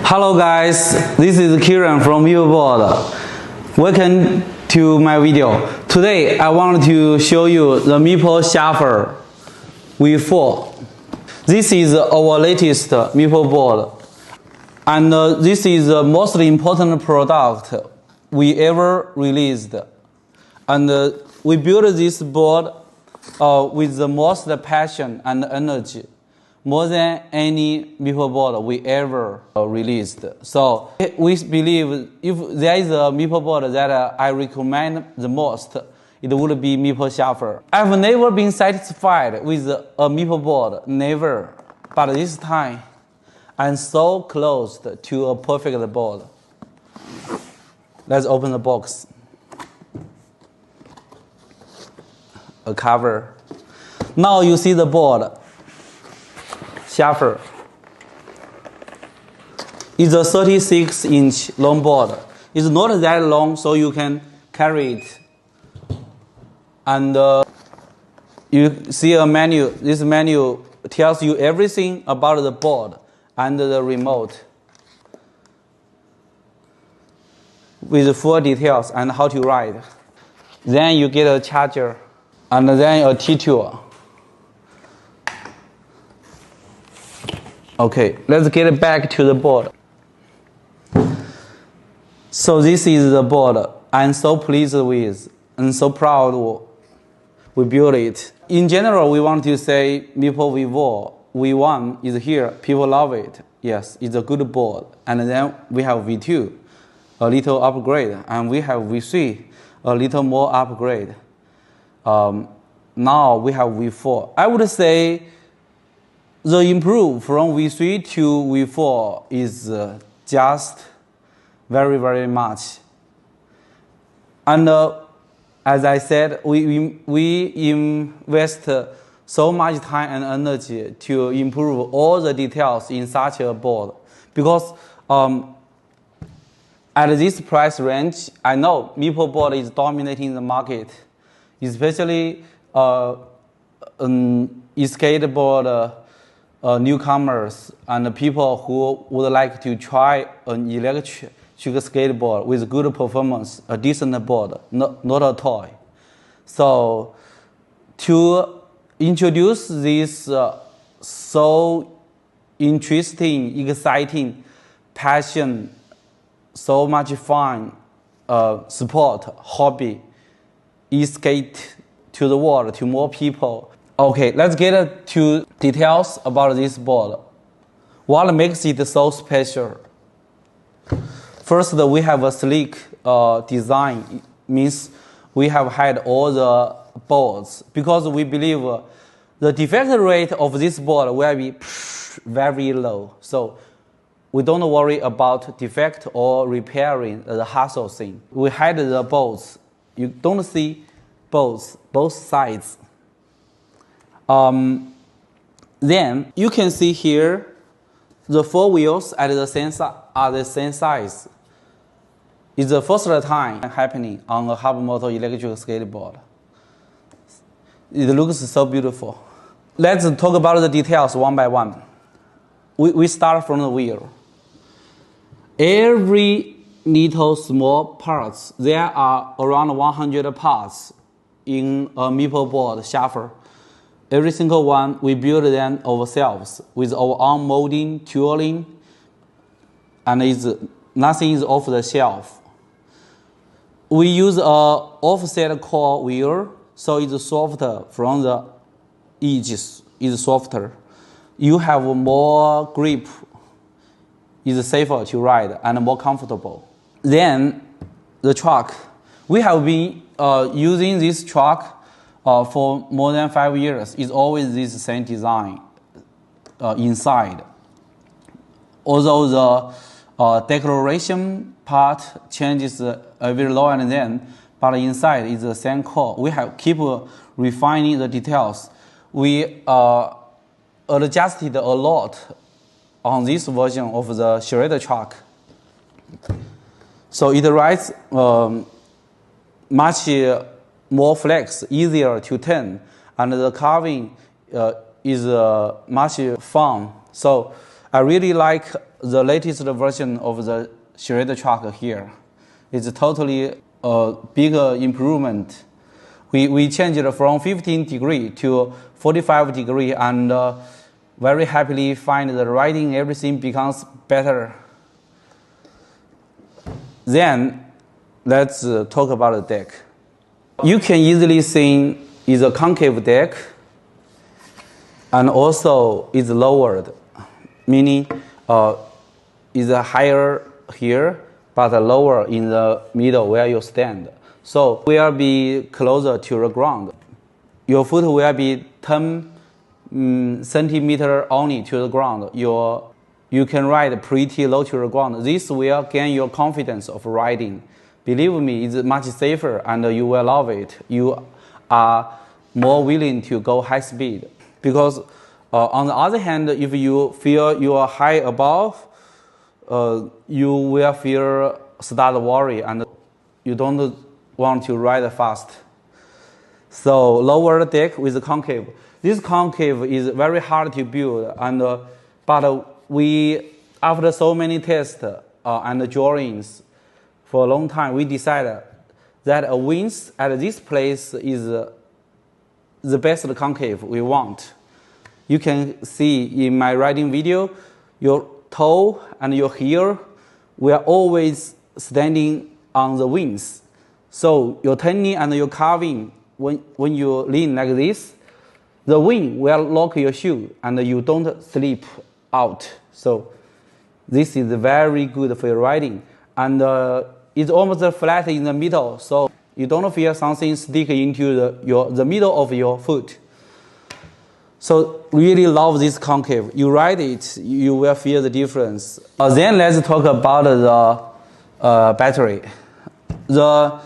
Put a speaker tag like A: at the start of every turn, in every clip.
A: Hello guys, this is Kieran from Meepo. Welcome to my video. Today I want to show you the Meepo Shuffle V4. This is our latest Meepo board, and this is the most important product we ever released. And we built this board with the most passion and energy, more than any Meepo board we ever released. So we believe if there is a Meepo board that I recommend the most, it would be Meepo Shuffle. I've never been satisfied with a Meepo board, never. But this time, I'm so close to a perfect board. Let's open the box. A cover. Now you see the board. Shuffle. It's a 36-inch long board. It's not that long, so you can carry it. And you see a menu. This menu tells you everything about the board and the remote, with full details and how to ride. Then you get a charger, and then a T-tool. Okay, let's get back to the board. So this is the board I'm so pleased with and so proud we built it. In general, we want to say Meepo V1 is here. People love it. Yes, it's a good board. And then we have V2, a little upgrade. And we have V3, a little more upgrade. Now we have V4. I would say the improve from V3 to V4 is just very, very much. And as I said, we invest so much time and energy to improve all the details in such a board. Because at this price range, I know Meepo board is dominating the market, especially skateboard newcomers and people who would like to try an electric skateboard with good performance, a decent board, not a toy. So to introduce this so interesting, exciting, passion, so much fun, sport, hobby, e-skate to the world, to more people. Okay, let's get to details about this board. What makes it so special? First, we have a sleek design. It means we have had all the boards, because we believe the defect rate of this board will be very low. So we don't worry about defect or repairing the hassle thing. We hide the bolts. You don't see bolts, both sides. Then you can see here the four wheels at the same are the same size. It's the first time happening on a hub motor electric skateboard. It looks so beautiful. Let's talk about the details one by one. We start from the wheel. Every little small parts, there are around 100 parts in a Meepo board Shuffle. Every single one, we build them ourselves with our own molding, tooling, and nothing is off the shelf. We use a offset core wheel, so it's softer from the edges. It's softer. You have more grip. It's safer to ride and more comfortable. Then the truck. We have been using this truck for more than 5 years. It's always this same design inside. Although the decoration part changes every now and then, but inside is the same core. We have keep refining the details. We adjusted a lot on this version of the shredder truck. So it rides much more flex, easier to turn, and the carving is much fun. So I really like the latest version of the shredder truck here. It's totally a big improvement. We changed it from 15 degree to 45 degree, and very happily find the riding, everything becomes better. Then let's talk about the deck. You can easily see it's a concave deck, and also it's lowered, meaning it's higher here but lower in the middle where you stand. So will be closer to the ground. Your foot will be 10 centimeter only to the ground. You can ride pretty low to the ground. This will gain your confidence of riding. Believe me, it's much safer and you will love it. You are more willing to go high speed. Because on the other hand, if you feel you are high above, you will feel start worry and you don't want to ride fast. So lower deck with concave. This concave is very hard to build, and but we, after so many tests and drawings for a long time, we decided that a wings at this place is the best concave we want. You can see in my riding video, your toe and your heel will always standing on the wings. So your turning and your carving, when you lean like this, the wing will lock your shoe and you don't slip out. So this is very good for your riding. And it's almost flat in the middle, so you don't feel something stick into the middle of your foot. So really love this concave. You ride it, you will feel the difference. Then let's talk about the battery. The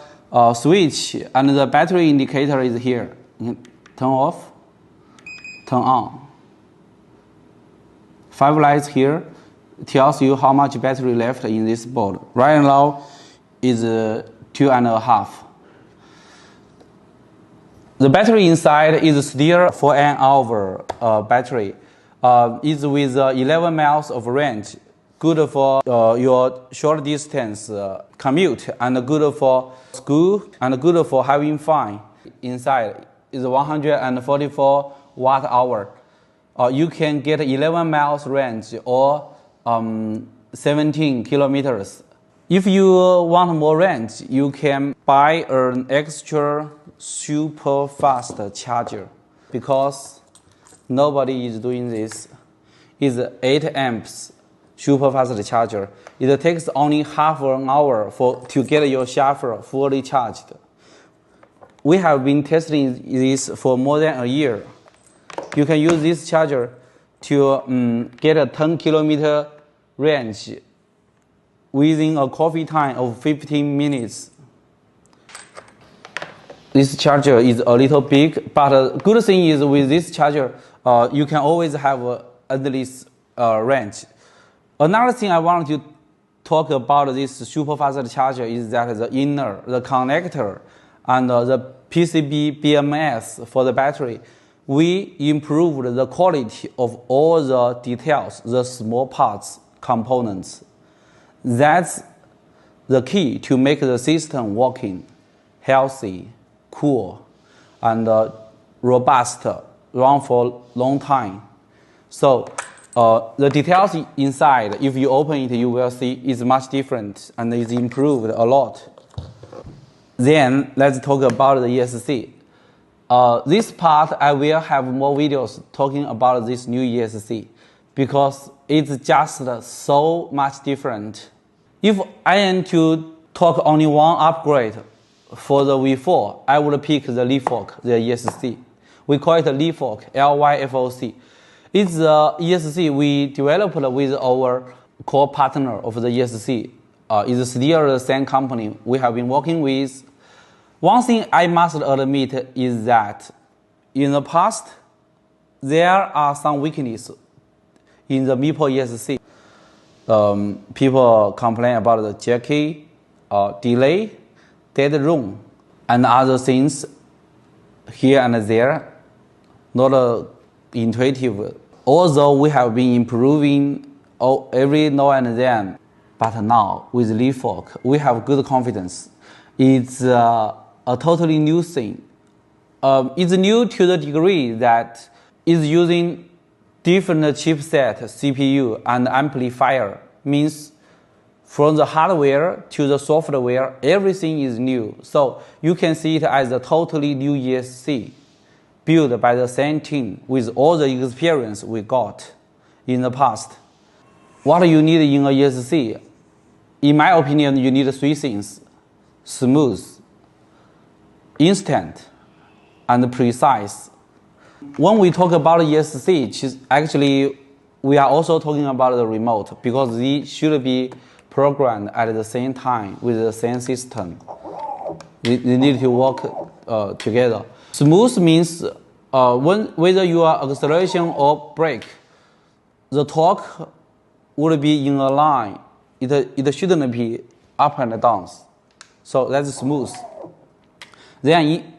A: switch and the battery indicator is here. Turn off, turn on. 5 lights here tells you how much battery left in this board. Right now is 2.5. The battery inside is still for an hour battery. It's with 11 miles of range. Good for your short distance commute, and good for school, and good for having fun. Inside is 144 watt hour. You can get 11 miles range or 17 kilometers. If you want more range, you can buy an extra super fast charger, because nobody is doing this. It's 8 amps super fast charger. It takes only half an hour to get your Schuffle fully charged. We have been testing this for more than a year. You can use this charger to get a 10 kilometer range within a coffee time of 15 minutes. This charger is a little big, but the good thing is with this charger, you can always have endless range. Another thing I want to talk about this super fast charger is that the connector, and the PCB BMS for the battery, we improved the quality of all the details, the small parts, components. That's the key to make the system working, healthy, cool, and robust, run for a long time. So the details inside, if you open it, you will see is much different and is improved a lot. Then let's talk about the ESC. This part I will have more videos talking about this new ESC, because it's just so much different. If I am to talk only one upgrade for the V4, I would pick the LYFOC, the ESC. We call it LYFOC, LYFOC. It's the ESC we developed with our core partner of the ESC. It's still the same company we have been working with. One thing I must admit is that in the past, there are some weaknesses in the Meepo ESC. People complain about the jerky, delay, dead room, and other things here and there, not intuitive. Although we have been improving every now and then. But now, with leaf fork, we have good confidence. It's a totally new thing. It's new to the degree that it's using different chipset, CPU, and amplifier. Means from the hardware to the software, everything is new. So you can see it as a totally new ESC, built by the same team with all the experience we got in the past. What you need in a ESC? In my opinion, you need three things: smooth, instant, and precise. When we talk about ESC, actually we are also talking about the remote, because they should be programmed at the same time with the same system. They need to work together. Smooth means whether you are acceleration or brake, the torque would be in a line. It shouldn't be up and down. So that's smooth. Then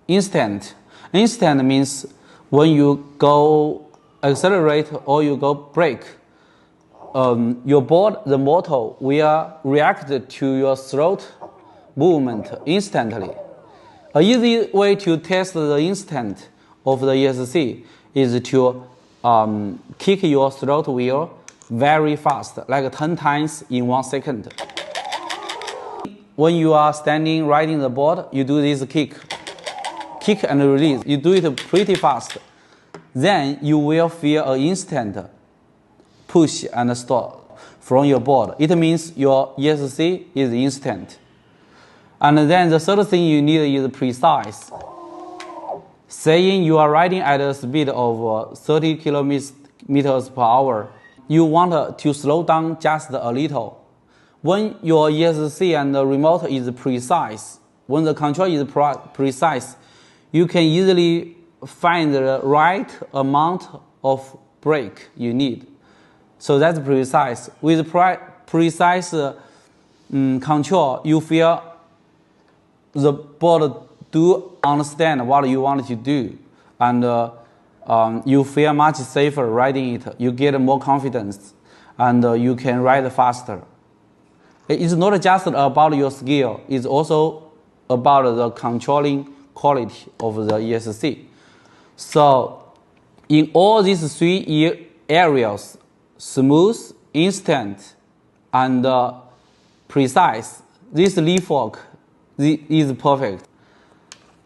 A: instant. Instant means when you go accelerate or you go brake, your board, the motor, will react to your throat movement instantly. An easy way to test the instant of the ESC is to kick your throttle wheel very fast, like 10 times in 1 second. When you are standing riding the board, you do this kick and release. You do it pretty fast. Then you will feel an instant push and stop from your board. It means your ESC is instant. And then the third thing you need is precise. Saying you are riding at a speed of 30 kilometers per hour, you want to slow down just a little. When your ESC and the remote is precise, when the control is precise, you can easily find the right amount of brake you need. So that's precise. With precise control, you feel the board do understand what you want to do, and you feel much safer riding it. You get more confidence, and you can ride faster. It's not just about your skill, it's also about the controlling quality of the ESC. So in all these three areas, smooth, instant, and precise, this leaf fork is perfect.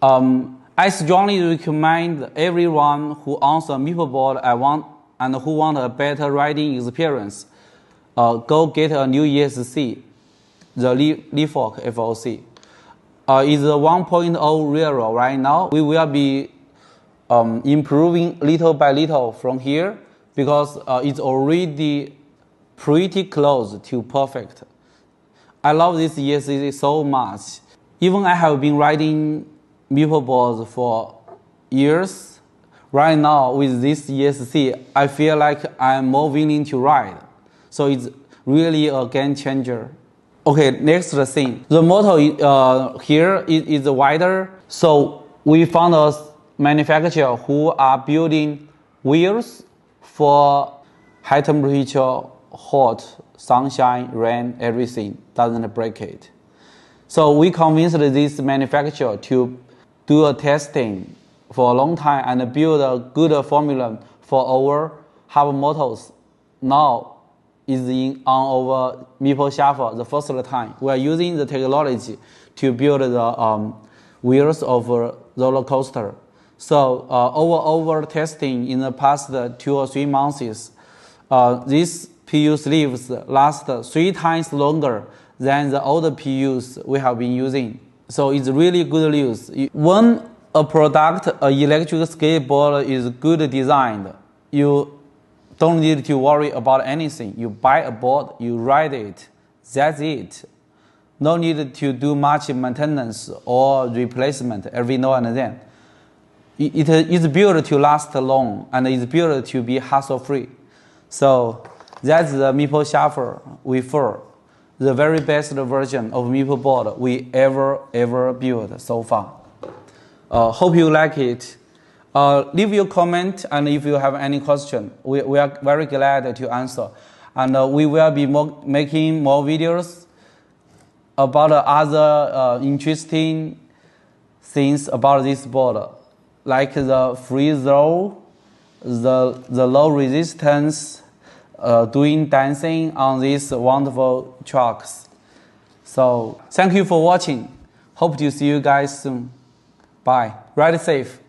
A: I strongly recommend everyone who owns a Meepo board and who want a better riding experience, go get a new ESC, the leaf fork FOC. It's a 1.0 real right now. We will be improving little by little from here, because it's already pretty close to perfect. I love this ESC so much. Even I have been riding Meepo boards for years. Right now with this ESC, I feel like I'm more willing to ride. So it's really a game changer. Okay, next thing. The motor here is wider. So we found a manufacturer who are building wheels for high temperature, hot, sunshine, rain, everything, doesn't break it. So we convinced this manufacturer to do a testing for a long time and build a good formula for our hub motors. Now is on our Meepo Shuffle the first time. We are using the technology to build the wheels of a roller coaster. So over testing in the past 2 or 3 months, these PU sleeves last 3 times longer than the older PUs we have been using. So it's really good news. When a product, an electric skateboard is good designed, you don't need to worry about anything. You buy a board, you ride it, that's it. No need to do much maintenance or replacement every now and then. It is built to last long, and it's built to be hassle-free. So that's the Meepo Shuffle with fur, the very best version of Meepo board we ever built so far. Hope you like it. Leave your comment, and if you have any question, we are very glad to answer. and we will be making more videos about other interesting things about this board, like the free roll, the low resistance, doing dancing on these wonderful tracks. So thank you for watching. Hope to see you guys soon. Bye. Ride safe.